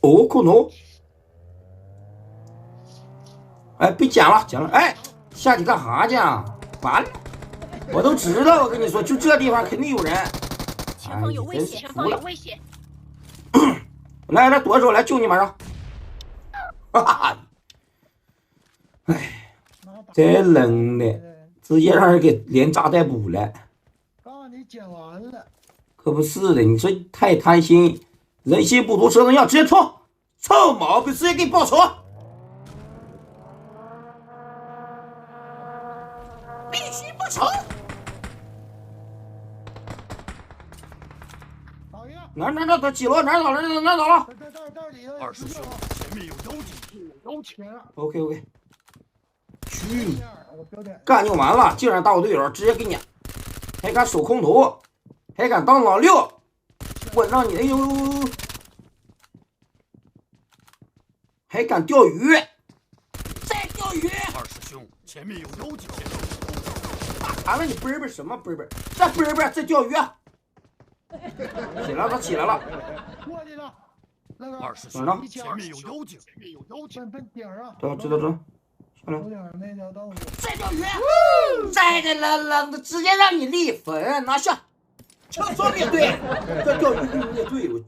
哦，空投。哎，被捡了，捡了！哎，下去干啥去啊？完了，我都知道，我跟你说，就这地方肯定有人。前方有危险！前方有危险！来来，躲手，来救你马上！哈哈，哎，这冷的，直接让人给连炸带补了。啊，你捡完了。可不是的，你这太贪心，人心不足蛇吞象，直接冲！臭毛病，直接给你报仇！必须报仇！哪几楼？哪倒了？哪倒了？二师兄，前面有妖精！有钱。OK。去，干就完了，竟然打我队友，直接给你，还敢守空投，还敢当老六，我让你哎呦，还敢钓鱼，再钓鱼！二师兄，前面有妖精！打残了你啵啵什么啵啵？再啵啵再钓鱼！起来了，他起来了。过去了。那个二师兄，前面有妖精！前面有妖精！奔顶上。知道。上来。有点那条道路。再钓鱼！再给冷冷的，直接让你立粉拿下。枪双灭队，这钓鱼灭队我。